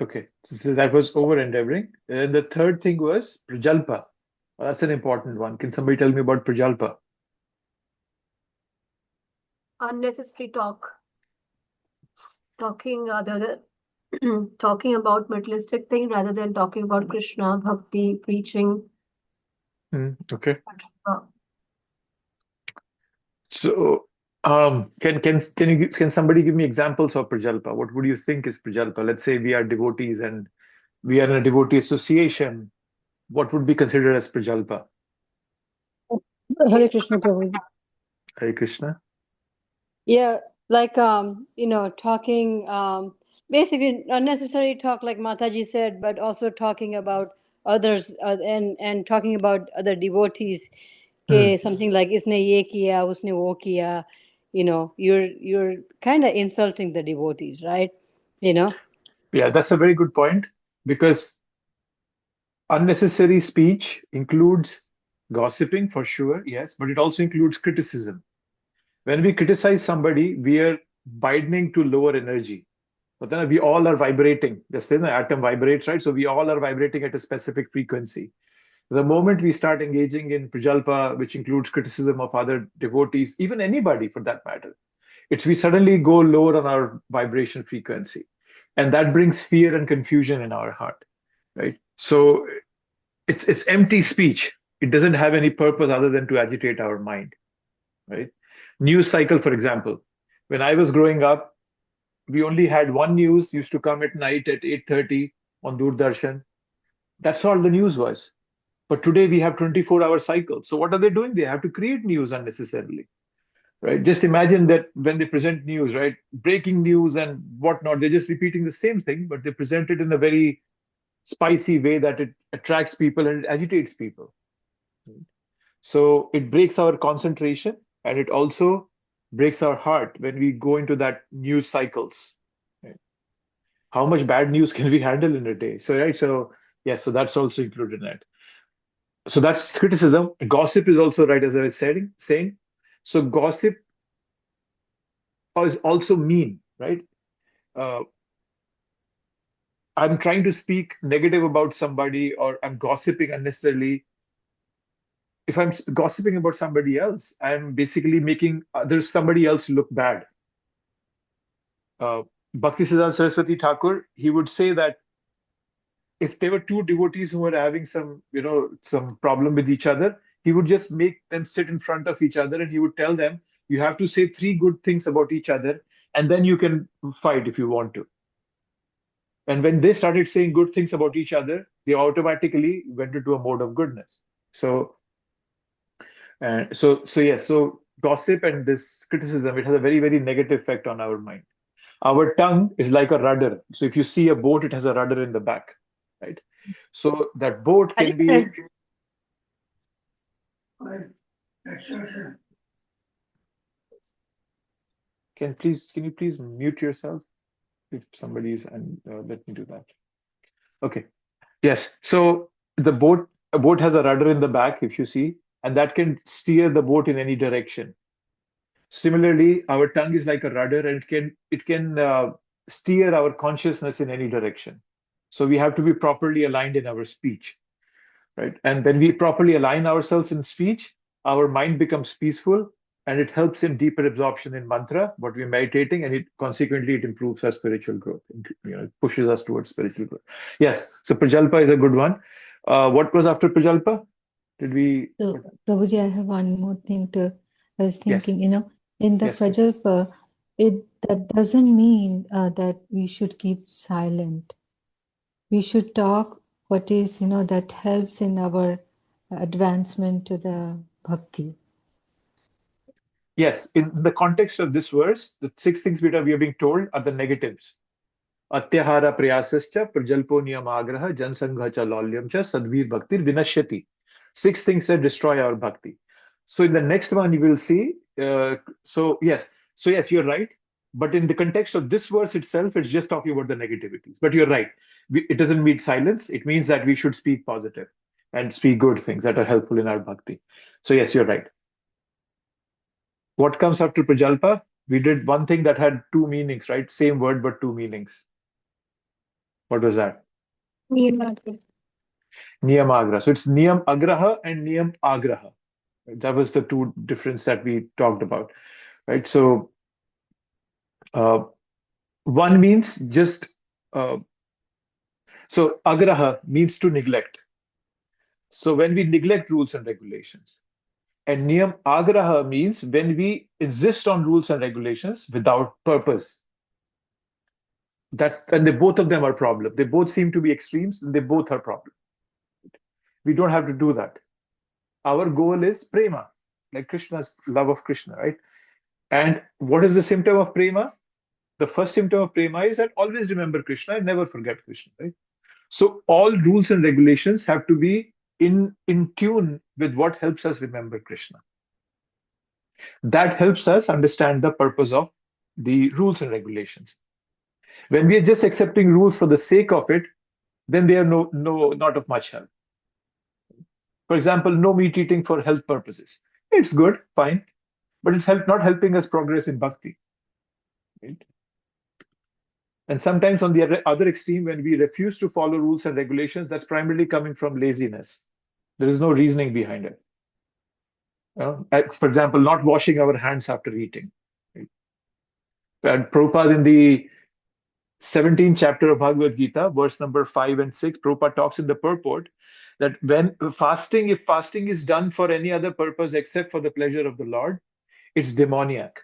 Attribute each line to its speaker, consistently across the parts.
Speaker 1: Okay, so that was over endeavoring. And the third thing was prajalpa. That's an important one. Can somebody tell me about prajalpa?
Speaker 2: Unnecessary talk, talking other talking about materialistic thing rather than talking about Krishna, bhakti, preaching.
Speaker 1: Okay.
Speaker 2: Uh,
Speaker 1: So, can somebody give me examples of prajalpa? What would you think is prajalpa? Let's say we are devotees and we are in a devotee association. What would be considered as prajalpa?
Speaker 3: Hare Krishna Prabhuji.
Speaker 1: Hare Krishna.
Speaker 3: Yeah, like talking basically unnecessary talk, like Mataji said, but also talking about others and talking about other devotees.
Speaker 1: Hmm.
Speaker 3: Something like isne ye kiya, usne wo kiya. You're kind of insulting the devotees, right? You know.
Speaker 1: Yeah, that's a very good point because unnecessary speech includes gossiping for sure, yes, but it also includes criticism. When we criticize somebody, we are widening to lower energy. But then we all are vibrating. Just say the atom vibrates, right? So we all are vibrating at a specific frequency. The moment we start engaging in prajalpa, which includes criticism of other devotees, even anybody for that matter, it's we suddenly go lower on our vibration frequency. And that brings fear and confusion in our heart, right? So it's empty speech. It doesn't have any purpose other than to agitate our mind, right? News cycle, for example. When I was growing up, we only had one news used to come at night at 8:30 on Doordarshan. That's all the news was. But today we have 24-hour cycle. So what are they doing? They have to create news unnecessarily, right? Just imagine that when they present news, right? Breaking news and whatnot, they're just repeating the same thing, but they present it in a very spicy way that it attracts people and it agitates people. So it breaks our concentration and it also breaks our heart when we go into that news cycles. Right? How much bad news can we handle in a day? So, right. So, yes, so that's also included in that. So that's criticism. Gossip is also right, as I was saying. So gossip is also mean, right? Uh, I'm trying to speak negative about somebody or I'm gossiping unnecessarily. If I'm gossiping about somebody else, I'm basically making others somebody else look bad. Uh, Bhaktisiddhanta Saraswati Thakur, he would say that if there were two devotees who were having some problem with each other, he would just make them sit in front of each other and he would tell them, you have to say three good things about each other, and then you can fight if you want to. And when they started saying good things about each other, they automatically went into a mode of goodness. So, yes, so gossip and this criticism, it has a very, very negative effect on our mind. Our tongue is like a rudder. So if you see a boat, it has a rudder in the back, right? So that boat can be. Can you please mute yourself if somebody is and let me do that. Okay. Yes. So a boat has a rudder in the back, if you see, and that can steer the boat in any direction. Similarly, our tongue is like a rudder, and it can steer our consciousness in any direction. So we have to be properly aligned in our speech, right? And when we properly align ourselves in speech, our mind becomes peaceful, and it helps in deeper absorption in mantra, what we're meditating, and it consequently it improves our spiritual growth. It pushes us towards spiritual growth. Yes. So Prajalpa is a good one. What was after Prajalpa? Did we?
Speaker 4: So, Prabhuji, I have one more thing I was
Speaker 1: Yes.
Speaker 4: thinking, in the
Speaker 1: Yes, please.
Speaker 4: Prajalpa, that doesn't mean that we should keep silent. We should talk what is, that helps in our advancement to the bhakti.
Speaker 1: Yes, in the context of this verse, the six things we are being told are the negatives. Atyahara prayasascha prajalpo niyamagraha jansangha cha lolyam cha sadvir bhaktir vinashyati. Six things that destroy our bhakti. So in the next one you will see. So yes, you're right. But in the context of this verse itself, it's just talking about the negativities. But you're right. It doesn't mean silence. It means that we should speak positive and speak good things that are helpful in our bhakti. So yes, you're right. What comes after Prajalpa? We did one thing that had two meanings, right? Same word, but two meanings. What was that?
Speaker 2: Niyamagraha.
Speaker 1: Niyamagraha. So it's Niyam Agraha and Niyam Agraha. That was the two difference that we talked about, right? So one means just so Agraha means to neglect. So when we neglect rules and regulations, and Niyam Agraha means when we insist on rules and regulations without purpose. And both of them are problem. They both seem to be extremes, and they both are problem. We don't have to do that. Our goal is prema, like Krishna's love of Krishna, right? And what is the symptom of prema? The first symptom of prema is that always remember Krishna and never forget Krishna, right? So all rules and regulations have to be in tune with what helps us remember Krishna. That helps us understand the purpose of the rules and regulations. When we are just accepting rules for the sake of it, then they are not of much help. For example, no meat eating for health purposes. It's good, fine, but it's not helping us progress in bhakti. Right? And sometimes on the other extreme, when we refuse to follow rules and regulations, that's primarily coming from laziness. There is no reasoning behind it. For example, not washing our hands after eating. Right? And Prabhupada in the 17th chapter of Bhagavad Gita, verse number 5 and 6, Prabhupada talks in the purport that if fasting is done for any other purpose except for the pleasure of the Lord, it's demoniac.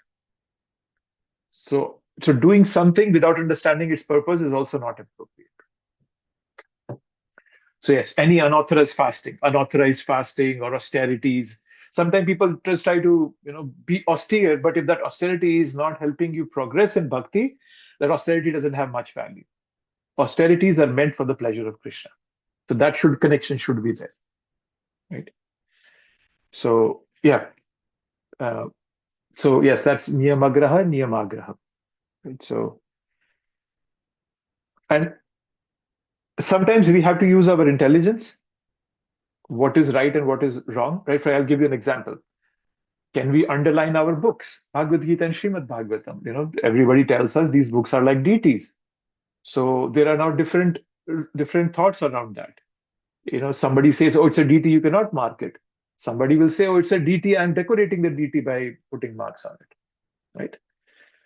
Speaker 1: So doing something without understanding its purpose is also not appropriate. So yes, any unauthorized fasting or austerities. Sometimes people just try to be austere, but if that austerity is not helping you progress in bhakti, that austerity doesn't have much value. Austerities are meant for the pleasure of Krishna. So that connection should be there. Right? So yeah. So yes, that's niyamagraha, niyamagraha. Right? So, and sometimes we have to use our intelligence, what is right and what is wrong, right? I'll give you an example. Can we underline our books, Bhagavad Gita and Srimad Bhagavatam? Everybody tells us these books are like deities. So there are now different thoughts around that. Somebody says, oh, it's a deity, you cannot mark it. Somebody will say, oh, it's a deity, I'm decorating the deity by putting marks on it, right?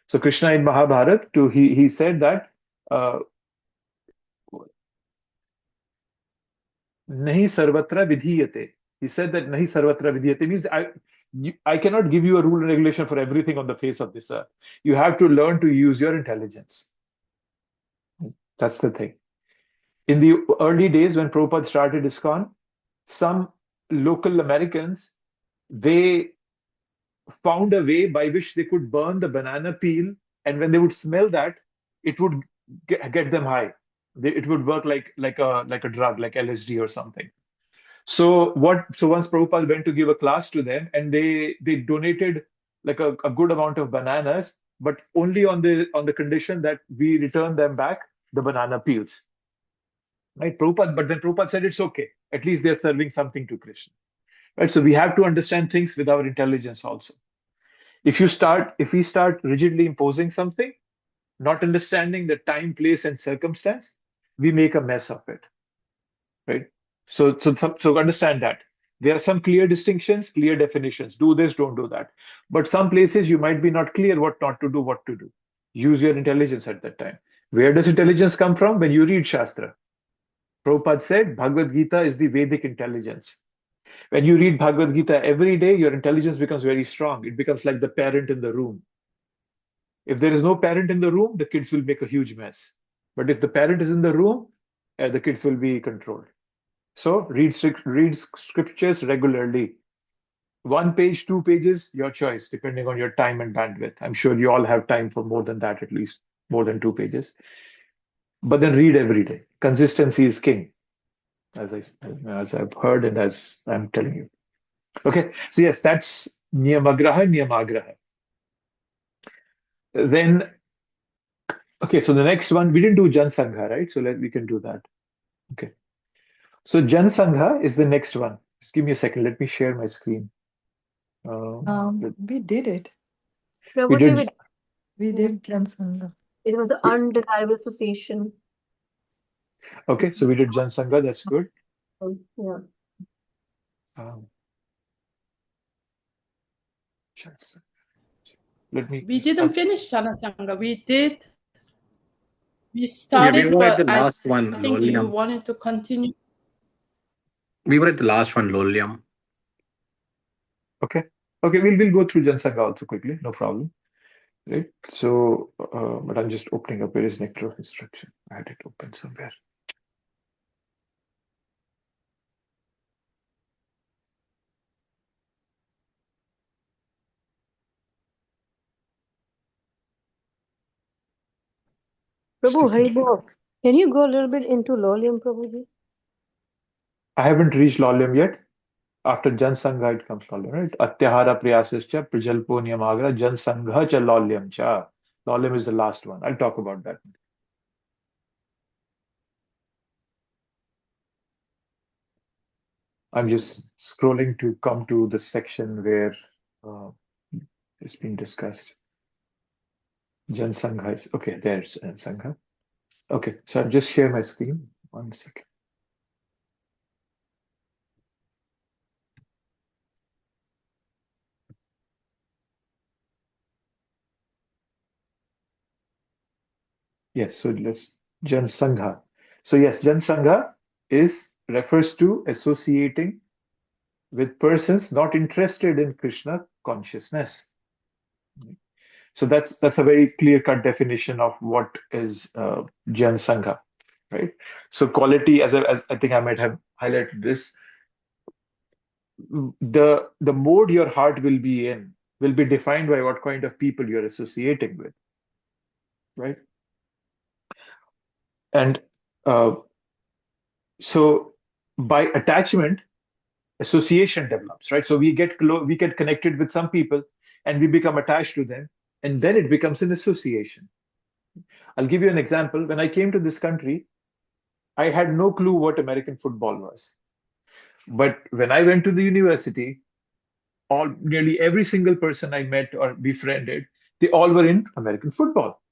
Speaker 1: So Krishna in Mahabharata, he said that nahi sarvatra vidhiyate. He said that nahi sarvatra vidhiyate means I cannot give you a rule and regulation for everything on the face of this earth. You have to learn to use your intelligence. That's the thing. In the early days when Prabhupada started ISKCON, some local Americans, they found a way by which they could burn the banana peel, and when they would smell that, it would get them high. It would work like a drug, like LSD or something. So once Prabhupada went to give a class to them, and they donated like a good amount of bananas, but only on the condition that we return them back the banana peels. Right, Prabhupada, but then Prabhupada said it's okay. At least they're serving something to Krishna. Right? So we have to understand things with our intelligence also. If we start rigidly imposing something, not understanding the time, place, and circumstance, we make a mess of it. Right? So understand that. There are some clear distinctions, clear definitions. Do this, don't do that. But some places you might be not clear what not to do, what to do. Use your intelligence at that time. Where does intelligence come from? When you read Shastra. Prabhupada said Bhagavad Gita is the Vedic intelligence. When you read Bhagavad Gita every day, your intelligence becomes very strong. It becomes like the parent in the room. If there is no parent in the room, the kids will make a huge mess. But if the parent is in the room, the kids will be controlled. So read scriptures regularly. 1 page, 2 pages, your choice, depending on your time and bandwidth. I'm sure you all have time for more than that, at least more than 2 pages. But then read every day. Consistency is king, as I've heard and as I'm telling you. Okay, so yes, that's niyamagraha, niyamagraha. Then, okay, so the next one, we didn't do Jan Sangha, right? So we can do that. Okay. So Jan Sangha is the next one. Just give me a second. Let me share my screen.
Speaker 4: We did it.
Speaker 2: Prabhuji,
Speaker 4: We did Jan Sangha.
Speaker 2: it was an undesirable association.
Speaker 1: Okay, so we did Jan Sangha, that's good.
Speaker 2: Yeah.
Speaker 1: Let me.
Speaker 5: We didn't finish Janasanga. We did. We
Speaker 6: We
Speaker 5: started,
Speaker 6: were at the
Speaker 5: but I
Speaker 6: last one,
Speaker 5: think you
Speaker 6: Lolium.
Speaker 5: wanted to continue.
Speaker 6: We were at the last one, Lolium.
Speaker 1: Okay. Okay, we'll go through Jan Sangha also quickly, no problem. Right. So, but I'm just opening up. Where is Nectar of Instruction? I had it open somewhere.
Speaker 3: Prabhu, Haribol, can you go a little bit into Lolium, Prabhuji?
Speaker 1: I haven't reached Lolium yet. After Jan Sangha, it comes Lolium, right? Atyahara Priyasascha Prajalpo Niyamagra Jan Sangha cha Lolium cha. Lolium is the last one. I'll talk about that. I'm just scrolling to come to the section where it's being discussed. Jan Sangha is okay. There's Jan Sangha. Okay, so I'll just share my screen. 1 second. Yes, so let's Jan Sangha. So yes, Jan Sangha refers to associating with persons not interested in Krishna consciousness. So that's a very clear-cut definition of what is Jan Sangha, right? So quality, as I think I might have highlighted this, the mode your heart will be in will be defined by what kind of people you're associating with, right? And so by attachment, association develops, right? So we get connected with some people and we become attached to them, and then it becomes an association. I'll give you an example. When I came to this country, I had no clue what American football was. But when I went to the university, nearly every single person I met or befriended, they all were in American football.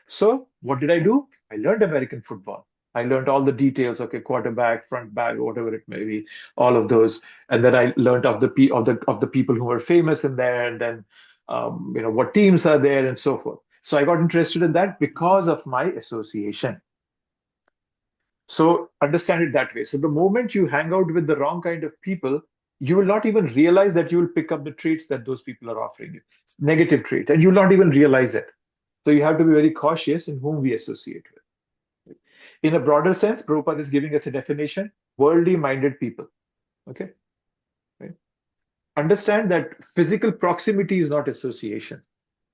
Speaker 1: So what did I do? I learned American football. I learned all the details, okay, quarterback, front back, whatever it may be, all of those. And then I learned of the people who were famous in there, and then what teams are there and so forth. So I got interested in that because of my association. So understand it that way. So the moment you hang out with the wrong kind of people, you will not even realize that you will pick up the traits that those people are offering you. It's negative trait, and you'll not even realize it. So you have to be very cautious in whom we associate with. In a broader sense, Prabhupada is giving us a definition: worldly minded people. Okay. Right? Understand that physical proximity is not association.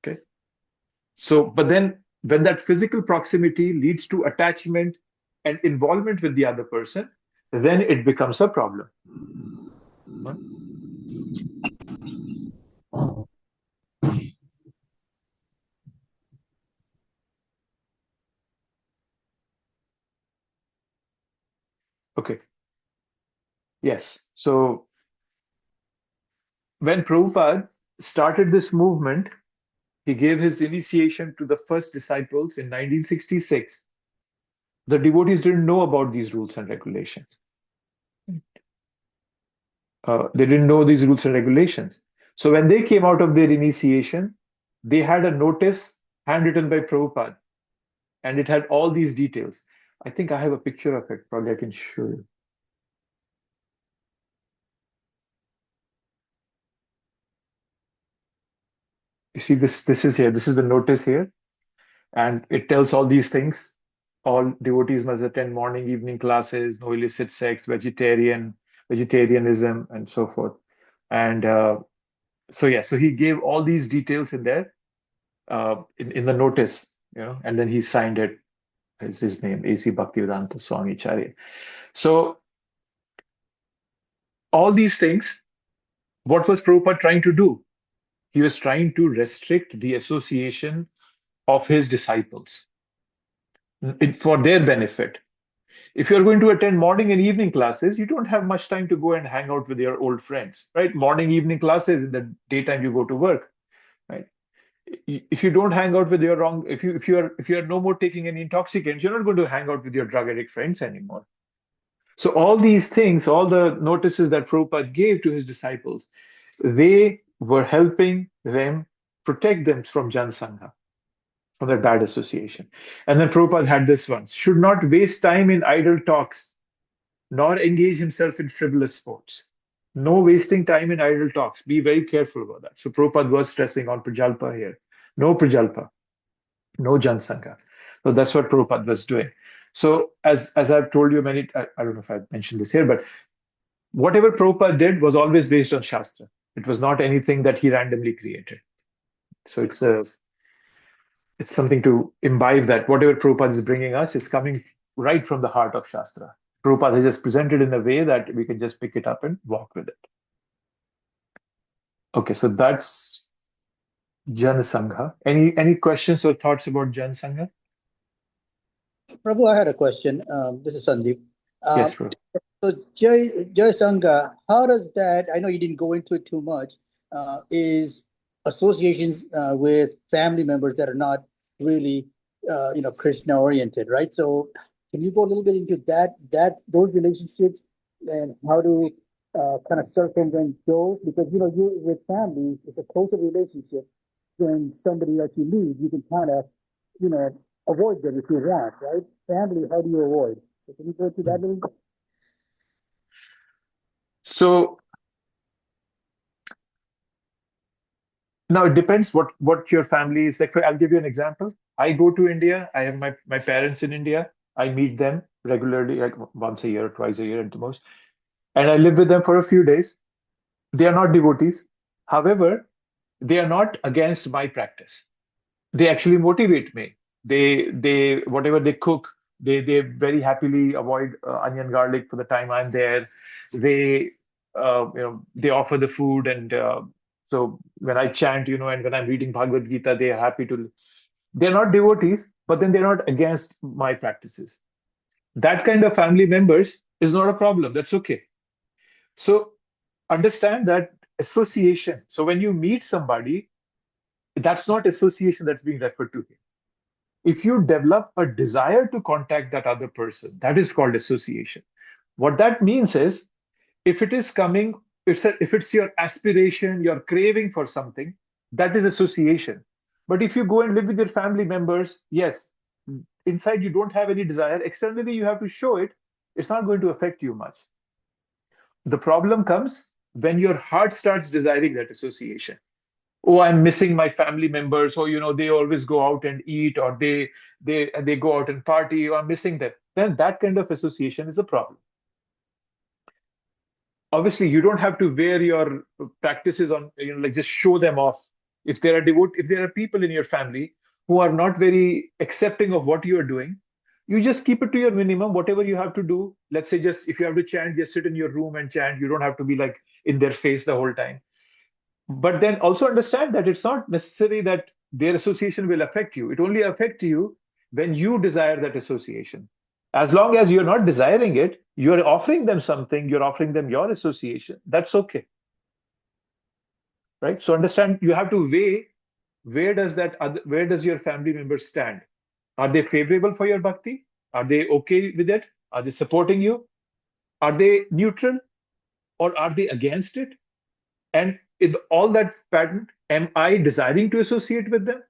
Speaker 1: Okay. So, but then when that physical proximity leads to attachment and involvement with the other person, then it becomes a problem. Huh? Okay. Yes. So when Prabhupada started this movement, he gave his initiation to the first disciples in 1966. The devotees didn't know about these rules and regulations. They didn't know these rules and regulations. So when they came out of their initiation, they had a notice handwritten by Prabhupada, and it had all these details. I think I have a picture of it. Probably I can show you. You see this is here. This is the notice here, and it tells all these things. All devotees must attend morning, evening classes, no illicit sex, vegetarianism, and so forth. And so he gave all these details in there, in the notice, and then he signed it. It's his name, A.C. Bhaktivedanta Swami Charya. So all these things, what was Prabhupada trying to do? He was trying to restrict the association of his disciples for their benefit. If you're going to attend morning and evening classes, you don't have much time to go and hang out with your old friends, right? Morning, evening classes, in the daytime you go to work, right? If you don't hang out with your wrong, if you are no more taking any intoxicants, you're not going to hang out with your drug addict friends anymore. So all these things, all the notices that Prabhupada gave to his disciples, they were helping them protect them from Jan Sangha, from their bad association. And then Prabhupada had this one: should not waste time in idle talks, nor engage himself in frivolous sports. No wasting time in idle talks. Be very careful about that. So Prabhupada was stressing on Prajalpa here. No Prajalpa, no Jansangha. So that's what Prabhupada was doing. So as I've told you I don't know if I've mentioned this here, but whatever Prabhupada did was always based on Shastra. It was not anything that he randomly created. So it's something to imbibe that whatever Prabhupada is bringing us is coming right from the heart of Shastra. Prabhupada has just presented in a way that we can just pick it up and walk with it. Okay, so that's Jan Sangha. Any questions or thoughts about Jan Sangha?
Speaker 7: Prabhu, I had a question. This is Sandeep.
Speaker 1: Yes, Prabhu.
Speaker 7: So Jai Sangha, how does that, I know you didn't go into it too much, is associations with family members that are not really, Krishna oriented, right? So can you go a little bit into those relationships and how to kind of circumvent those? Because, you with family, it's a closer relationship than somebody that you leave. You can kind of, avoid them if you want, right? Family, how do you avoid? So can you go to that a little bit?
Speaker 1: So now it depends what your family is like. I'll give you an example. I go to India. I have my parents in India. I meet them regularly, like once a year or twice a year at the most. And I live with them for a few days. They are not devotees. However, they are not against my practice. They actually motivate me. They whatever they cook, they very happily avoid onion garlic for the time I'm there. They they offer the food, and so when I chant, and when I'm reading Bhagavad Gita, they are happy to. They're not devotees, but then they're not against my practices. That kind of family members is not a problem. That's okay. So understand that association. So when you meet somebody, that's not association that's being referred to here. If you develop a desire to contact that other person, that is called association. What that means is, if it is coming, if it's your aspiration, your craving for something, that is association. But if you go and live with your family members, yes, inside you don't have any desire. Externally, you have to show it. It's not going to affect you much. The problem comes when your heart starts desiring that association. Oh, I'm missing my family members, or they always go out and eat, or they go out and party, or I'm missing them. Then that kind of association is a problem. Obviously, you don't have to wear your practices on, like just show them off. If there are people in your family who are not very accepting of what you are doing, you just keep it to your minimum. Whatever you have to do, let's say, just if you have to chant, just sit in your room and chant. You don't have to be like in their face the whole time. But then also understand that it's not necessary that their association will affect you. It only affects you when you desire that association. As long as you're not desiring it, you're offering them something, you're offering them your association, that's okay. Right? So understand, you have to weigh, where does your family member stand? Are they favorable for your bhakti? Are they okay with it? Are they supporting you? Are they neutral, or are they against it? And in all that pattern, am I desiring to associate with them?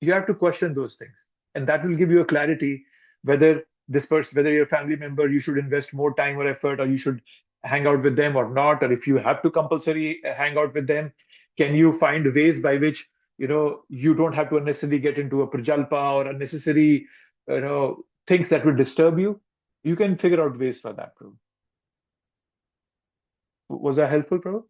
Speaker 1: You have to question those things. And that will give you a clarity whether whether your family member, you should invest more time or effort, or you should hang out with them or not. Or if you have to compulsory hang out with them, can you find ways by which, you don't have to unnecessarily get into a prajalpa or unnecessary, things that will disturb you. You can figure out ways for that, Prabhu. Was that helpful, Prabhu?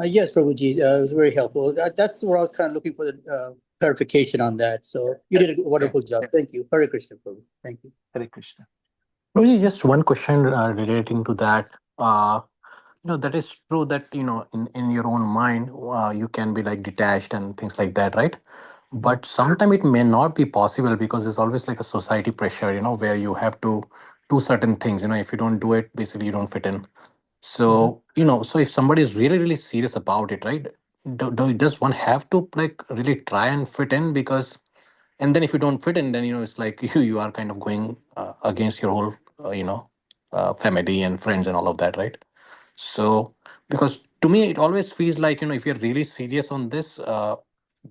Speaker 7: Yes, Prabhuji, it was very helpful. That's where I was kind of looking for the clarification on that. So you did a wonderful job. Thank you. Hare Krishna, Prabhu. Thank you.
Speaker 1: Hare Krishna.
Speaker 6: Really, just one question relating to that. That is true that, in your own mind, you can be like detached and things like that, right? But sometimes it may not be possible because there's always like a society pressure, where you have to do certain things. If you don't do it, basically you don't fit in. So, so if somebody is really, really serious about it, right? does one have to like really try and fit in? Because, and then if you don't fit in, then it's like you are kind of going against your whole family and friends and all of that, right? So, because to me it always feels like, if you're really serious on this,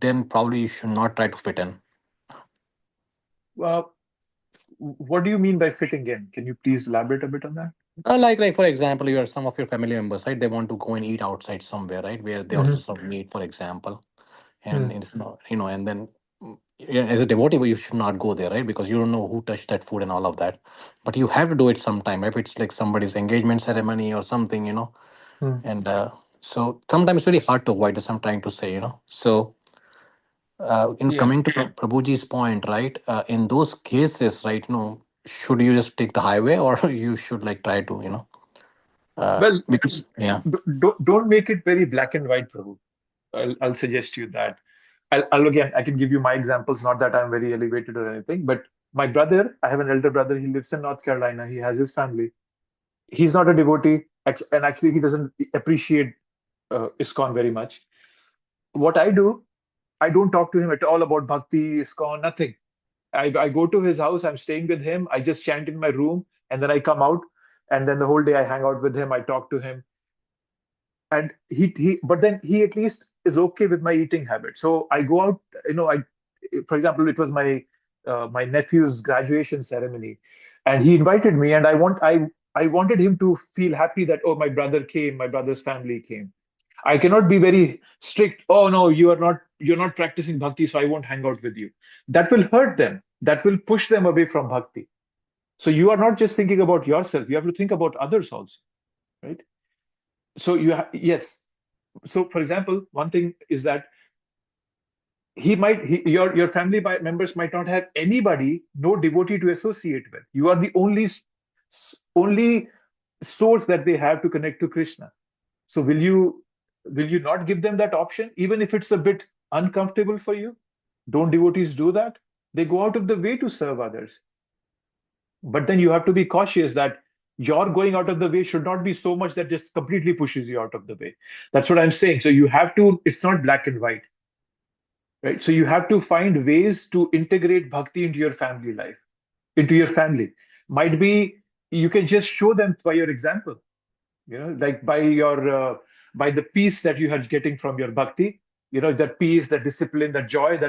Speaker 6: then probably you should not try to fit in.
Speaker 1: Uh, what do you mean by fitting in? Can you please elaborate a bit on that?
Speaker 6: Like for example, you are some of your family members, right? They want to go and eat outside somewhere, right? Where they also
Speaker 1: Mhm.
Speaker 6: serve meat, for example, and
Speaker 1: Mm.
Speaker 6: it's not, and then yeah, as a devotee, you should not go there, right? Because you don't know who touched that food and all of that. But you have to do it sometime, if it's like somebody's engagement ceremony or something,
Speaker 1: Mm.
Speaker 6: and so sometimes it's very hard to avoid, as I'm trying to say. So in
Speaker 1: Yeah.
Speaker 6: coming to Prabhuji's point, right? In those cases, right? Should you just take the highway, or you should like try to,
Speaker 1: Well,
Speaker 6: because yeah.
Speaker 1: don't make it very black and white, Prabhu. I'll suggest you that. I'll again, I can give you my examples, not that I'm very elevated or anything, but my brother, I have an elder brother, he lives in North Carolina, he has his family. He's not a devotee, and actually, he doesn't appreciate ISKCON very much. What I do, I don't talk to him at all about bhakti, ISKCON, nothing. I go to his house, I'm staying with him, I just chant in my room, and then I come out, and then the whole day I hang out with him, I talk to him. And he but then he at least is okay with my eating habit. So I go out, I for example, it was my nephew's graduation ceremony, and he invited me, and I wanted him to feel happy that, oh, my brother came, my brother's family came. I cannot be very strict. Oh no, you're not practicing bhakti, so I won't hang out with you. That will hurt them. That will push them away from bhakti. So you are not just thinking about yourself, you have to think about others also, right? So yes. So for example, one thing is that your family members might not have anybody, no devotee to associate with. You are the only source that they have to connect to Krishna. So will you not give them that option, even if it's a bit uncomfortable for you? Don't devotees do that? They go out of the way to serve others. But then you have to be cautious that your going out of the way should not be so much that just completely pushes you out of the way. That's what I'm saying. So you have to, it's not black and white, right? So you have to find ways to integrate bhakti into your family life, into your family. Might be you can just show them by your example, like by the peace that you are getting from your bhakti, that peace, that discipline, that joy,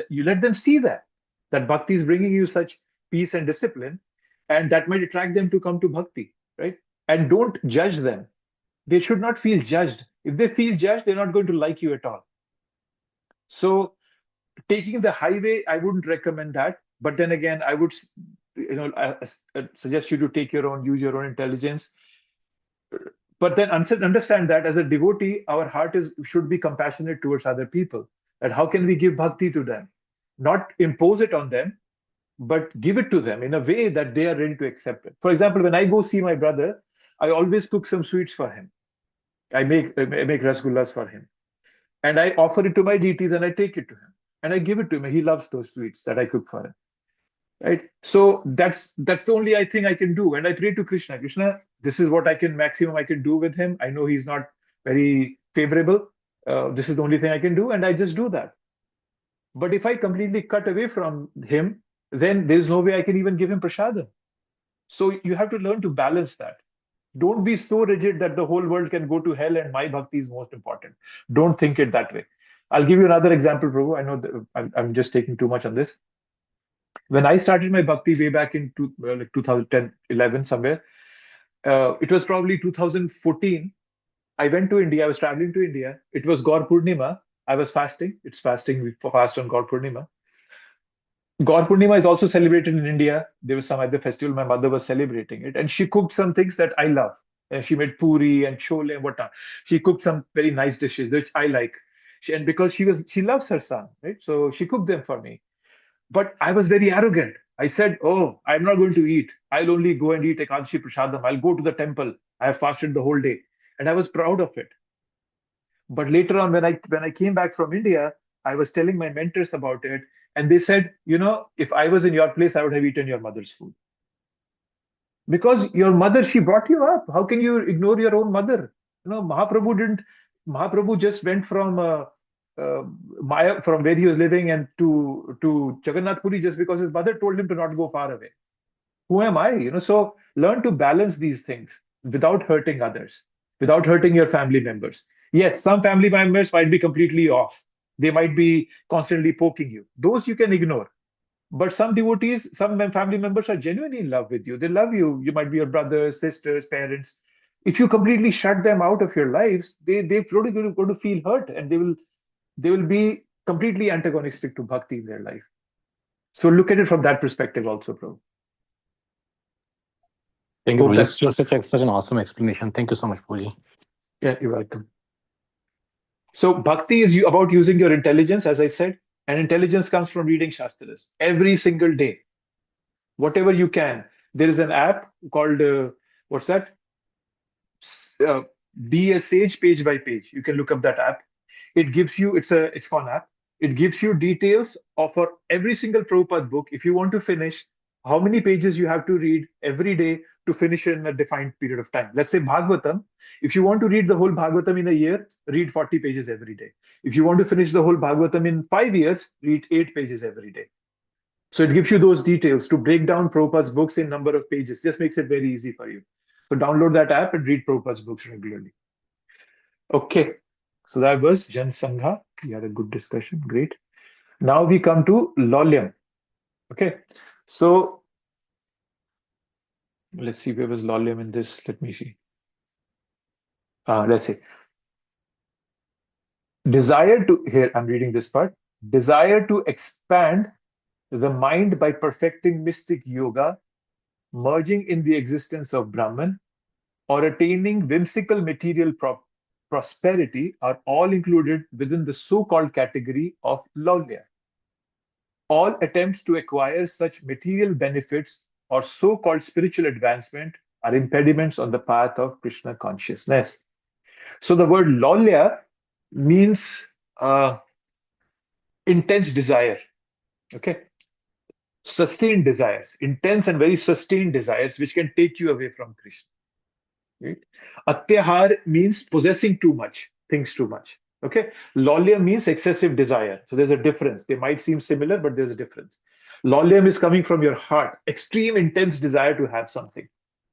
Speaker 1: you let them see that bhakti is bringing you such peace and discipline, and that might attract them to come to bhakti, right? And don't judge them. They should not feel judged. If they feel judged, they're not going to like you at all. So taking the highway, I wouldn't recommend that. But then again, I would suggest you to use your own intelligence. But then understand that as a devotee, our heart should be compassionate towards other people. That how can we give bhakti to them? Not impose it on them, but give it to them in a way that they are ready to accept it. For example, when I go see my brother, I always cook some sweets for him. I make rasgullas for him, and I offer it to my deities, and I take it to him, and I give it to him. He loves those sweets that I cook for him, right? So that's the only thing I can do, and I pray to Krishna. Krishna, this is what maximum I can do with him. I know he's not very favorable. This is the only thing I can do, and I just do that. But if I completely cut away from him, then there's no way I can even give him prasadam. So you have to learn to balance that. Don't be so rigid that the whole world can go to hell and my bhakti is most important. Don't think it that way. I'll give you another example, Prabhu. I know that I'm just taking too much on this. When I started my bhakti way back in like 2010, 11, somewhere, it was probably 2014. I went to India. I was traveling to India. It was Gaur Purnima. I was fasting. It's fasting. We fast on Gaur Purnima. Gaur Purnima is also celebrated in India. There was some other festival. My mother was celebrating it, and she cooked some things that I love. And she made puri and chole and whatnot. She cooked some very nice dishes which I like. And because she loves her son, right? So she cooked them for me. But I was very arrogant. I said, "Oh, I'm not going to eat. I'll only go and eat Ekadashi Prasadam. I'll go to the temple. I have fasted the whole day." And I was proud of it. But later on, when I came back from India, I was telling my mentors about it, and they said, if I was in your place, I would have eaten your mother's food. Because your mother, she brought you up. How can you ignore your own mother? Mahaprabhu didn't Mahaprabhu just went from Maya, from where he was living, and to Jagannath Puri just because his mother told him to not go far away. Who am I? So learn to balance these things without hurting others, without hurting your family members. Yes, some family members might be completely off. They might be constantly poking you. Those you can ignore. But some devotees, some family members are genuinely in love with you. They love you. You might be your brothers, sisters, parents. If you completely shut them out of your lives, they're probably going to feel hurt, and they will be completely antagonistic to bhakti in their life. So look at it from that perspective also, bro.
Speaker 6: Thank you,
Speaker 1: Hope
Speaker 6: Prabhuji.
Speaker 1: that's
Speaker 6: Such an awesome explanation. Thank you so much, Prabhuji.
Speaker 1: Yeah, you're welcome. So bhakti is about using your intelligence, as I said, and intelligence comes from reading Shastras every single day, whatever you can. There is an app called what's that? Be a Sage page by page. You can look up that app. It gives you, it's a fun app. It gives you details of for every single Prabhupada book. If you want to finish, how many pages you have to read every day to finish in a defined period of time. Let's say Bhagavatam. If you want to read the whole Bhagavatam in a year, read 40 pages every day. If you want to finish the whole Bhagavatam in 5 years, read 8 pages every day. So it gives you those details to break down Prabhupada's books in number of pages. Just makes it very easy for you. So download that app and read Prabhupada's books regularly. Okay. So that was Jan Sangha. We had a good discussion. Great. Now we come to Lolyam. Okay. So let's see, where was Lolyam in this? Let me see. Let's see. Desire to, here I'm reading this part. Desire to expand the mind by perfecting mystic yoga, merging in the existence of Brahman, or attaining whimsical material prosperity are all included within the so-called category of Lolya. All attempts to acquire such material benefits or so-called spiritual advancement are impediments on the path of Krishna consciousness. So the word Lolya means intense desire. Okay. Sustained desires, intense and very sustained desires, which can take you away from Krishna. Right? Atyahar means possessing too much, things too much. Okay. Lolyam means excessive desire. So there's a difference. They might seem similar, but there's a difference. Lolyam is coming from your heart, extreme intense desire to have something.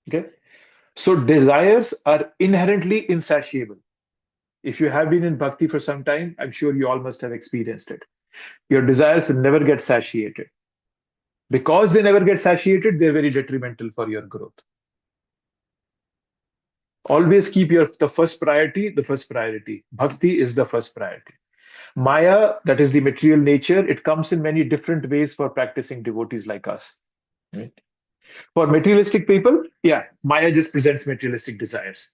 Speaker 1: Okay. So desires are inherently insatiable. If you have been in bhakti for some time, I'm sure you all must have experienced it. Your desires will never get satiated. Because they never get satiated, they're very detrimental for your growth. Always keep the first priority the first priority. Bhakti is the first priority. Maya, that is the material nature, it comes in many different ways for practicing devotees like us. Right? For materialistic people, yeah, Maya just presents materialistic desires.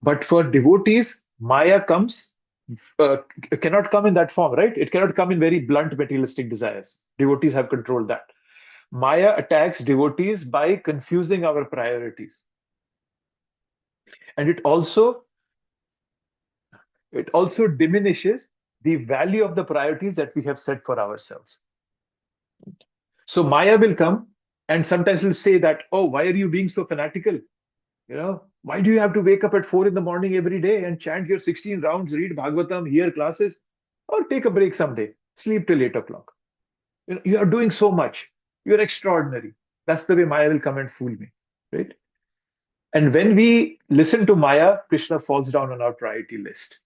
Speaker 1: But for devotees, Maya cannot come in that form, right? It cannot come in very blunt materialistic desires. Devotees have controlled that. Maya attacks devotees by confusing our priorities. And it also diminishes the value of the priorities that we have set for ourselves. So Maya will come and sometimes will say that, oh, why are you being so fanatical? Why do you have to wake up at 4 in the morning every day and chant your 16 rounds, read Bhagavatam, hear classes, or take a break someday, sleep till 8 o'clock? You are doing so much. You're extraordinary. That's the way Maya will come and fool me, right? And when we listen to Maya, Krishna falls down on our priority list.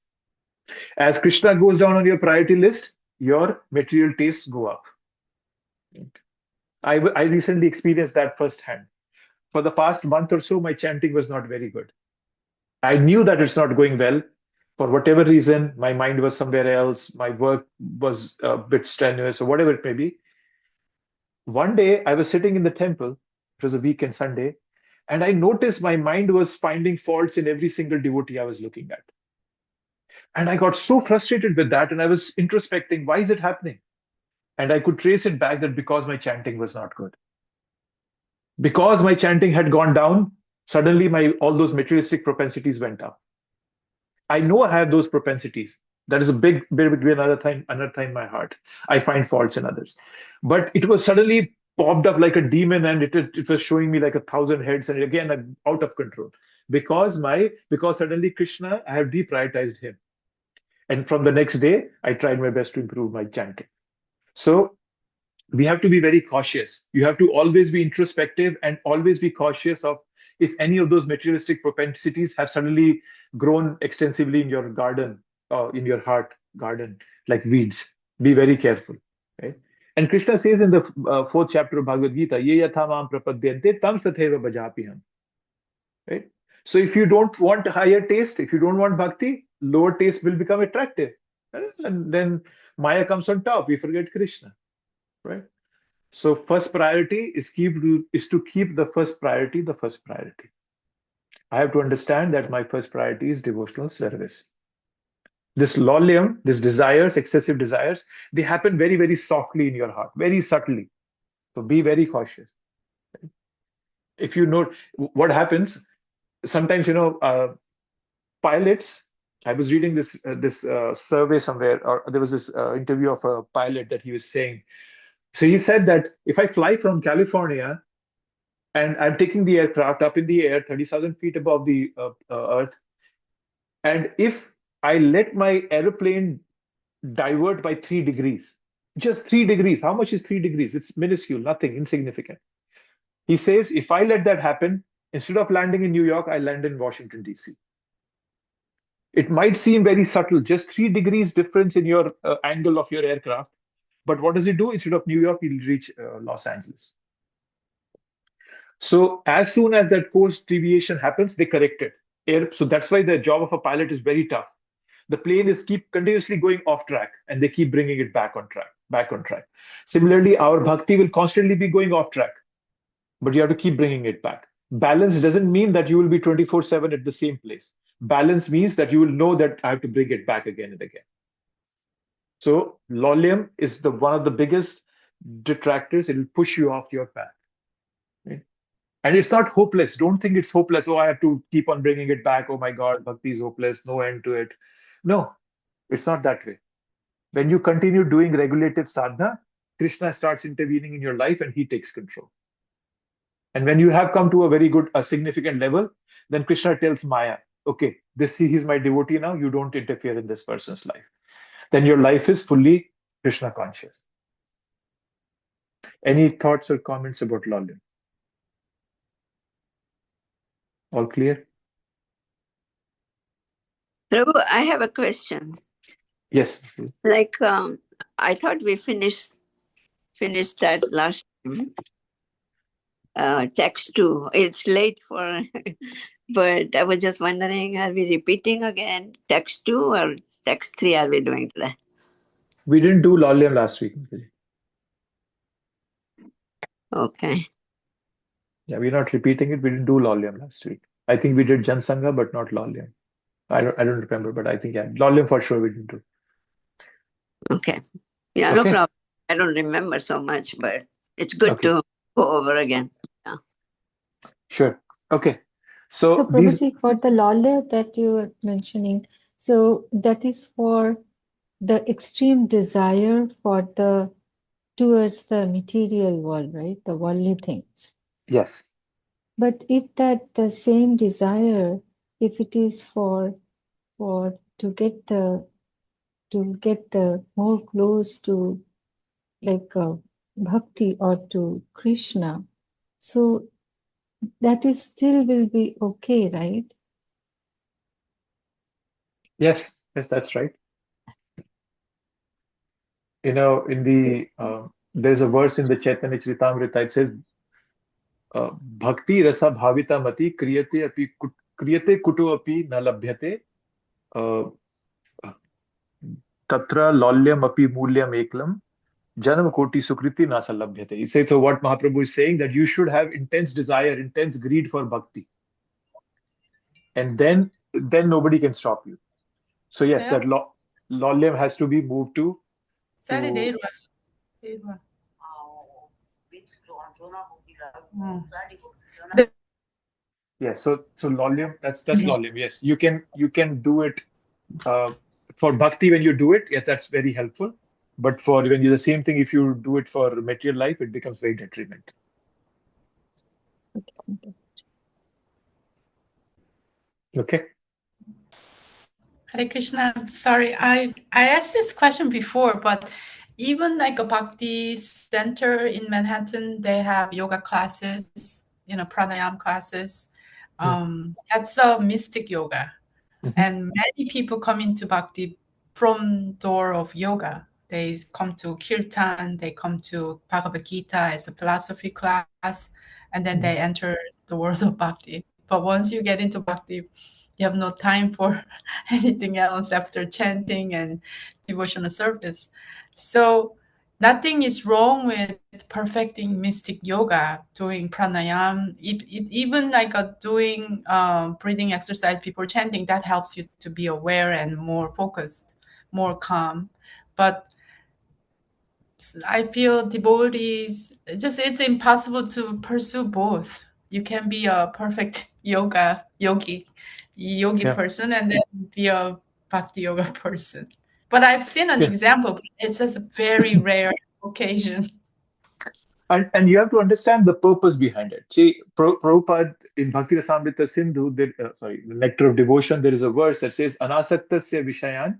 Speaker 1: As Krishna goes down on your priority list, your material tastes go up. I recently experienced that firsthand. For the past month or so, my chanting was not very good. I knew that it's not going well. For whatever reason, my mind was somewhere else. My work was a bit strenuous or whatever it may be. One day, I was sitting in the temple. It was a weekend Sunday. And I noticed my mind was finding faults in every single devotee I was looking at. And I got so frustrated with that. And I was introspecting, why is it happening? And I could trace it back that because my chanting was not good. Because my chanting had gone down, suddenly all those materialistic propensities went up. I know I have those propensities. That is a big another time in my heart. I find faults in others. But it was suddenly popped up like a demon, and it was showing me like 1,000 heads, and again I'm out of control. Because suddenly Krishna, I have deprioritized him. And from the next day, I tried my best to improve my chanting. So we have to be very cautious. You have to always be introspective and always be cautious of if any of those materialistic propensities have suddenly grown extensively in your garden, in your heart garden, like weeds. Be very careful, right? And Krishna says in the fourth chapter of Bhagavad Gita, Ye yatha mam prapadyante tam tatheva bhajapiham. Right? So if you don't want higher taste, if you don't want bhakti, lower taste will become attractive. And then Maya comes on top. We forget Krishna, right? So first priority is to keep the first priority the first priority. I have to understand that my first priority is devotional service. This lolium, these desires, excessive desires, they happen very, very softly in your heart, very subtly. So be very cautious. If you know what happens, sometimes, pilots, I was reading this survey somewhere, or there was this interview of a pilot that he was saying. So he said that if I fly from California and I'm taking the aircraft up in the air, 30,000 feet above the earth, and if I let my aeroplane divert by 3 degrees, just 3 degrees, how much is 3 degrees? It's minuscule, nothing, insignificant. He says, if I let that happen, instead of landing in New York, I land in Washington, D.C. It might seem very subtle, just 3 degrees difference in your angle of your aircraft. But what does it do? Instead of New York, you'll reach Los Angeles. So as soon as that course deviation happens, they correct it. So that's why the job of a pilot is very tough. The plane is keep continuously going off track, and they keep bringing it back on track. Similarly, our bhakti will constantly be going off track, but you have to keep bringing it back. Balance doesn't mean that you will be 24/7 at the same place. Balance means that you will know that I have to bring it back again and again. So lolium is one of the biggest detractors. It will push you off your path. Right? And it's not hopeless. Don't think it's hopeless. Oh, I have to keep on bringing it back. Oh my God, bhakti is hopeless. No end to it. No, it's not that way. When you continue doing regulative sadhana, Krishna starts intervening in your life and he takes control. And when you have come to a significant level, then Krishna tells Maya, okay, he's my devotee now. You don't interfere in this person's life. Then your life is fully Krishna conscious. Any thoughts or comments about lolium? All clear?
Speaker 8: Prabhu, I have a question.
Speaker 1: Yes.
Speaker 8: Like, I thought we finished that last time. Text 2. It's late for, but I was just wondering, are we repeating again text 2 or text 3 are we doing today?
Speaker 1: We didn't do lolium last week.
Speaker 8: Okay.
Speaker 1: Yeah, we're not repeating it. We didn't do lolium last week. I think we did Jansangha, but not lolium. I don't remember, but I think, yeah, lolium for sure we didn't do.
Speaker 8: Okay. Yeah, no problem. I don't remember so much, but it's good to go over again. Yeah.
Speaker 1: Sure. Okay. So
Speaker 4: Prabhuji, for the lollia that you were mentioning, so that is for the extreme desire towards the material world, right? The worldly things.
Speaker 1: Yes.
Speaker 4: But if the same desire, if it is to get the more close to like bhakti or to Krishna, so that is still will be okay, right?
Speaker 1: Yes, that's right. In the there's a verse in the Chaitanya Charitamrita. It says, "Bhakti rasa bhavita mati kriyate kuto api na labhyate tatra lolyam api mulyam eklam janam koti sukriti nasa labhyate." You say, so what Mahaprabhu is saying, that you should have intense desire, intense greed for bhakti, and then
Speaker 5: nobody can stop you.
Speaker 1: So yes, that lolyam has to be moved to. Yes, so lolium, that's lolium. Yes, you can do it for bhakti when you do it. Yes, that's very helpful. But for when you the same thing, if you do it for material life, it becomes very detrimental. Okay.
Speaker 5: Hare Krishna. I'm sorry, I asked this question before, but even like a Bhakti center in Manhattan, they have yoga classes, pranayama classes. That's a mystic yoga. And many people come into Bhakti from door of yoga. They come to Kirtan, they come to Bhagavad Gita as a philosophy class, and then they enter the world of Bhakti. But once you get into Bhakti, you have no time for anything else after chanting and devotional service. So nothing is wrong with perfecting mystic yoga, doing pranayam, even like doing breathing exercise before chanting. That helps you to be aware and more focused, more calm. But I feel devotees, it's impossible to pursue both. You can be a perfect yogi
Speaker 1: Yeah.
Speaker 5: person, and then be a bhakti yoga person. But I've seen an
Speaker 1: Yeah.
Speaker 5: example. It's just a very rare occasion.
Speaker 1: And you have to understand the purpose behind it. See, Prabhupada in Bhakti Rasamrita Sindhu, the Nectar of Devotion, there is a verse that says, Anasaktasya Vishayan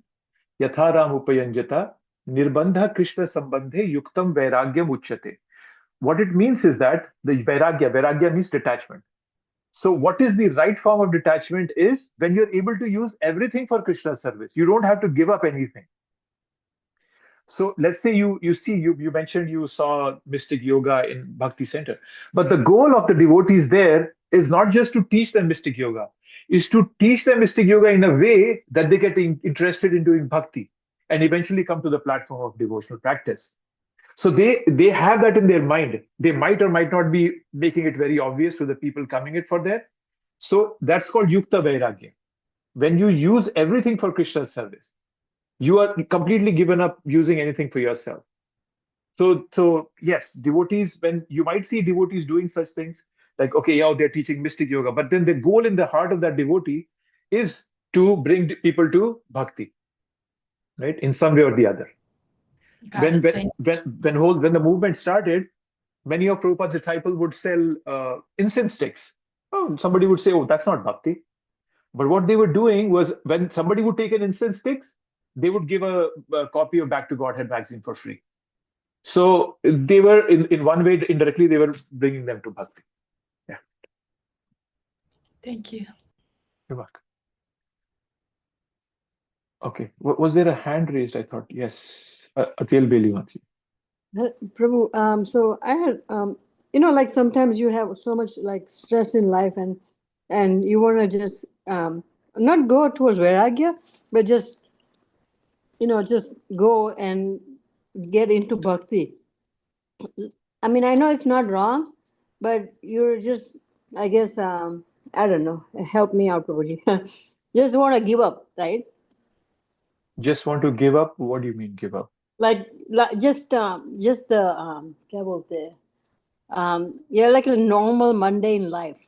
Speaker 1: Yatharam Upayanjata Nirbandha Krishna Sambandhe Yuktam Vairagyam Uchyate. What it means is that the Vairagya means detachment. So what is the right form of detachment is when you're able to use everything for Krishna's service. You don't have to give up anything. So let's say you mentioned you saw mystic yoga in Bhakti Center, but the goal of the devotees there is not just to teach them mystic yoga, is to teach them mystic yoga in a way that they get interested in doing bhakti and eventually come to the platform of devotional practice. So they have that in their mind. They might or might not be making it very obvious to the people coming it for there. So that's called Yukta Vairagya. When you use everything for Krishna's service, you are completely given up using anything for yourself. So yes, devotees, when you might see devotees doing such things, like, okay, yeah, they're teaching mystic yoga, but then the goal in the heart of that devotee is to bring people to bhakti, right? In some way or the other.
Speaker 5: Got it. Thank you.
Speaker 1: When the movement started, many of Prabhupada's disciples would sell incense sticks. Oh, somebody would say, oh, that's not bhakti. But what they were doing was when somebody would take an incense stick, they would give a copy of Back to Godhead magazine for free. So they were, in one way, indirectly, they were bringing them to bhakti. Yeah.
Speaker 5: Thank you.
Speaker 1: You're welcome. Okay. Was there a hand raised? I thought, yes. Atil Bailey wants you.
Speaker 3: Prabhu, so I had, like sometimes you have so much like stress in life and you want to just not go towards Vairagya, but just, just go and get into bhakti. I mean, I know it's not wrong, but you're just, I guess, I don't know, help me out, Prabhuji. Just want to give up, right?
Speaker 1: Just want to give up? What do you mean, give up?
Speaker 3: Like just the क्या बोलते हैं, yeah, like a normal mundane life,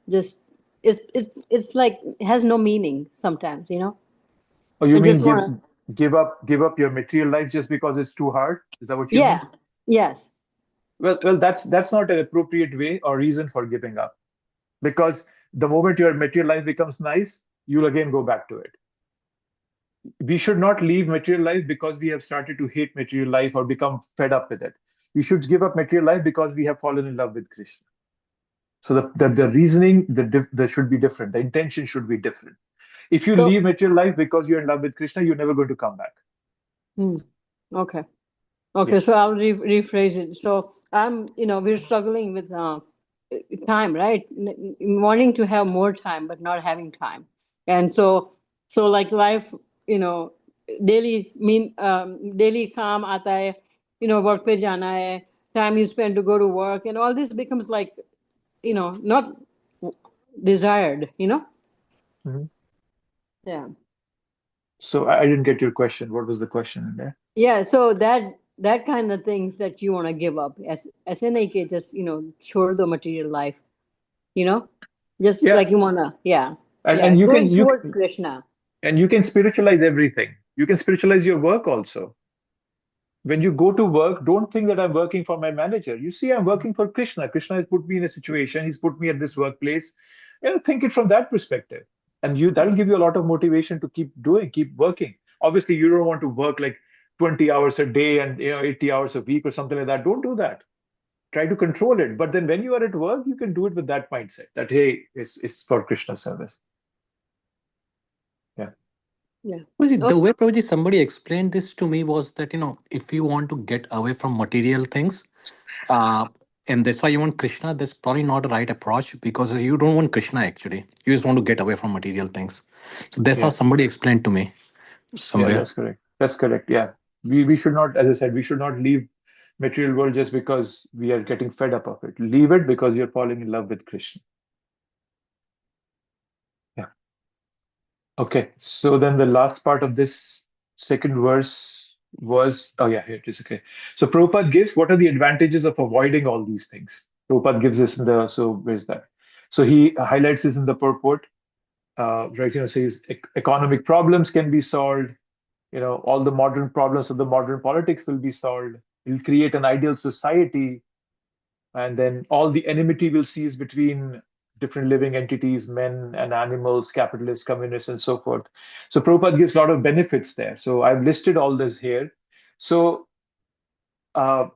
Speaker 3: just it's like it has no meaning sometimes,
Speaker 1: Or you
Speaker 3: I
Speaker 1: mean
Speaker 3: just want to,
Speaker 1: give up your material life just because it's too hard? Is that what you mean?
Speaker 3: yeah, yes.
Speaker 1: Well, that's not an appropriate way or reason for giving up. Because the moment your material life becomes nice, you'll again go back to it. We should not leave material life because we have started to hate material life or become fed up with it. We should give up material life because we have fallen in love with Krishna. So the reasoning there should be different. The intention should be different. If you
Speaker 3: So,
Speaker 1: leave material life because you're in love with Krishna, you're never going to come back.
Speaker 3: okay,
Speaker 1: Yes.
Speaker 3: so I'll rephrase it. So I'm, we're struggling with time, right? Wanting to have more time but not having time, and so like life, daily daily काम आता है, work पे जाना है, time you spend to go to work, and all this becomes like, not desired,
Speaker 1: Mhm.
Speaker 3: yeah.
Speaker 1: So I didn't get your question. What was the question in there?
Speaker 3: Yeah, so that kind of things that you want to give up, as in like just छोड़ दो material life, just
Speaker 1: Yeah,
Speaker 3: like you wanna, yeah,
Speaker 1: and you
Speaker 3: going
Speaker 1: can
Speaker 3: towards Krishna.
Speaker 1: spiritualize everything. You can spiritualize your work also. When you go to work, don't think that I'm working for my manager. You see, I'm working for Krishna. Krishna has put me in a situation. He's put me at this workplace. Think it from that perspective. And that'll give you a lot of motivation to keep working. Obviously, you don't want to work like 20 hours a day and 80 hours a week or something like that. Don't do that. Try to control it. But then when you are at work, you can do it with that mindset that, hey, it's for Krishna service. Yeah.
Speaker 3: Yeah.
Speaker 6: Well, the way Prabhuji somebody explained this to me was that, if you want to get away from material things, uh, and that's why you want Krishna, that's probably not the right approach, because you don't want Krishna actually. You just want to get away from material things. So that's how
Speaker 1: Yeah.
Speaker 6: somebody explained to me
Speaker 1: Yeah,
Speaker 6: somewhere.
Speaker 1: that's correct. That's correct. Yeah. We should not, as I said, we should not leave material world just because we are getting fed up of it. Leave it because you're falling in love with Krishna. Yeah. Okay. So then the last part of this second verse was, oh yeah, here it is. Okay. So Prabhupada gives, what are the advantages of avoiding all these things? Prabhupada gives this so where's that? So he highlights this in the purport. Right, says economic problems can be solved. All the modern problems of the modern politics will be solved. It will create an ideal society, and then all the enmity will cease between different living entities, men and animals, capitalists, communists, and so forth. So Prabhupada gives a lot of benefits there. So I've listed all this here. So uh,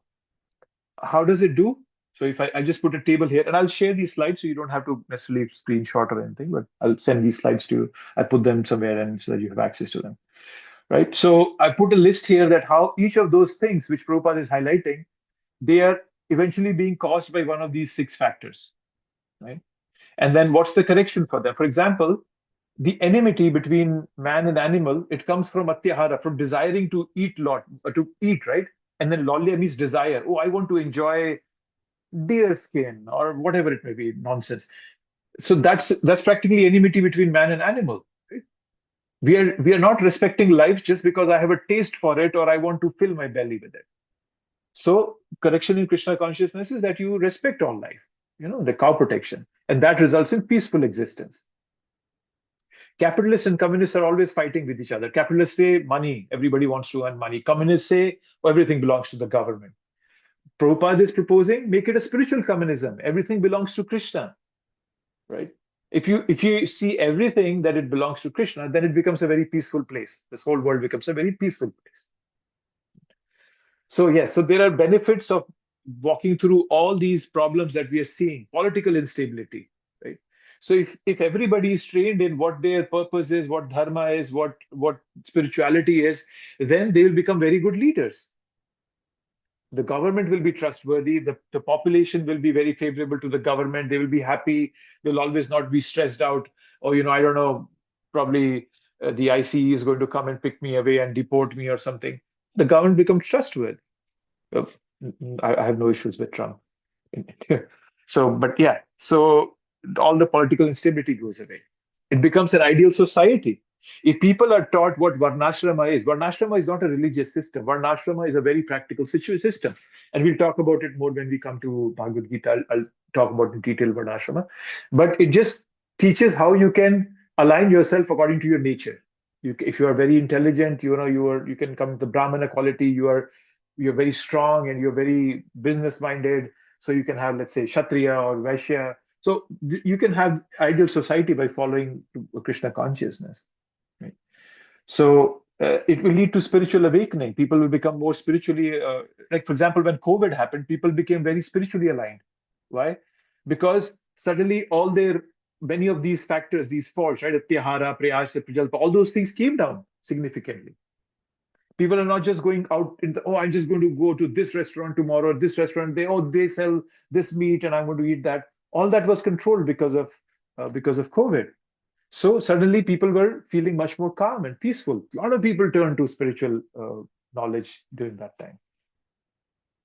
Speaker 1: how does it do? So if I just put a table here, and I'll share these slides so you don't have to necessarily screenshot or anything, but I'll send these slides to you. I put them somewhere and so that you have access to them. Right. So I put a list here that how each of those things which Prabhupada is highlighting, they are eventually being caused by one of these 6 factors. Right. And then what's the correction for them? For example, the enmity between man and animal, it comes from atyahara, from desiring to eat right? And then lolya means desire. Oh, I want to enjoy deer skin or whatever it may be, nonsense. So that's practically enmity between man and animal. Right? We are not respecting life just because I have a taste for it or I want to fill my belly with it. So correction in Krishna consciousness is that you respect all life, the cow protection, and that results in peaceful existence. Capitalists and communists are always fighting with each other. Capitalists say money, everybody wants to earn money. Communists say everything belongs to the government. Prabhupada is proposing, make it a spiritual communism. Everything belongs to Krishna, right? If you see everything that it belongs to Krishna, then it becomes a very peaceful place. This whole world becomes a very peaceful place. So yes, so there are benefits of walking through all these problems that we are seeing. Political instability, right? So if everybody is trained in what their purpose is, what dharma is, what spirituality is, then they will become very good leaders. The government will be trustworthy. The population will be very favorable to the government. They will be happy. They'll always not be stressed out. Or, I don't know, probably the ICE is going to come and pick me away and deport me or something. The government becomes trustworthy. I have no issues with Trump. But yeah, so all the political instability goes away. It becomes an ideal society. If people are taught what Varnashrama is not a religious system. Varnashrama is a very practical system. And we'll talk about it more when we come to Bhagavad Gita. I'll talk about in detail Varnashrama. But it just teaches how you can align yourself according to your nature. If you are very intelligent, you can come to the Brahmana quality, you're very strong and you're very business minded. So you can have, let's say, Kshatriya or Vaishya. So you can have ideal society by following Krishna consciousness. Right? So it will lead to spiritual awakening. People will become more spiritually, like for example, when COVID happened, people became very spiritually aligned. Why? Because suddenly many of these factors, these faults, right? Atyahara, Prayasya, Prajalpa, all those things came down significantly. People are not just going out I'm just going to go to this restaurant tomorrow, this restaurant, they sell this meat and I'm going to eat that. All that was controlled because of COVID. So suddenly people were feeling much more calm and peaceful. A lot of people turned to spiritual knowledge during that time.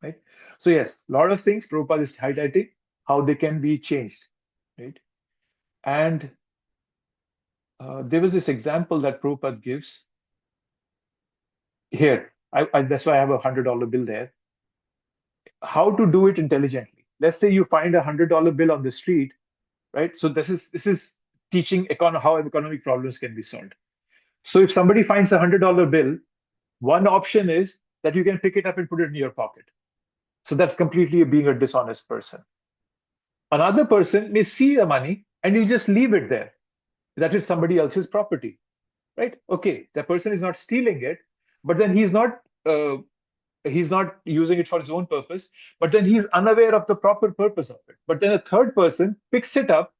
Speaker 1: Right? So yes, a lot of things Prabhupada is highlighting how they can be changed. Right? And there was this example that Prabhupada gives here. That's why I have $100 bill there. How to do it intelligently. Let's say you find $100 bill on the street, right? So this is teaching how economic problems can be solved. So if somebody finds $100 bill, one option is that you can pick it up and put it in your pocket. So that's completely being a dishonest person. Another person may see the money and you just leave it there. That is somebody else's property, right? Okay, the person is not stealing it, but then he's not using it for his own purpose, but then he's unaware of the proper purpose of it. But then a third person picks it up,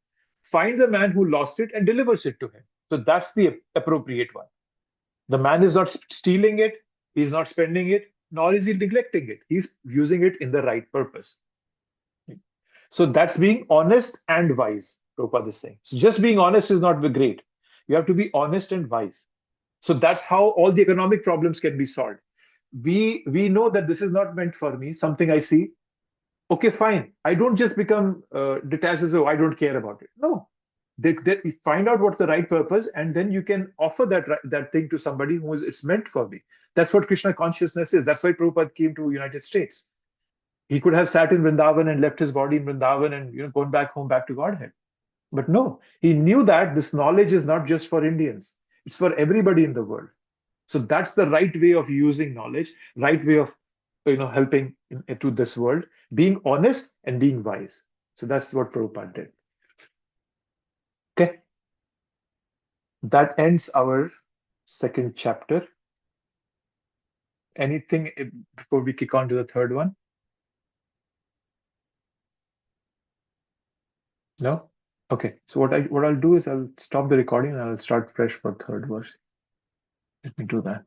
Speaker 1: finds the man who lost it, and delivers it to him. So that's the appropriate one. The man is not stealing it, he's not spending it, nor is he neglecting it. He's using it in the right purpose. So that's being honest and wise, Prabhupada is saying. So just being honest is not great. You have to be honest and wise. So that's how all the economic problems can be solved. We know that this is not meant for me, something I see. Okay, fine. I don't just become detached as, oh, I don't care about it. No. They find out what's the right purpose, and then you can offer that thing to somebody who is, it's meant for me. That's what Krishna consciousness is. That's why Prabhupada came to United States. He could have sat in Vrindavan and left his body in Vrindavan and gone back home, back to Godhead. But no, he knew that this knowledge is not just for Indians. It's for everybody in the world. So that's the right way of using knowledge, right way of helping to this world, being honest and being wise. So that's what Prabhupada did. Okay. That ends our second chapter. Anything before we kick on to the third one? No? Okay. So what I'll do is I'll stop the recording and I'll start fresh for third verse. Let me do that.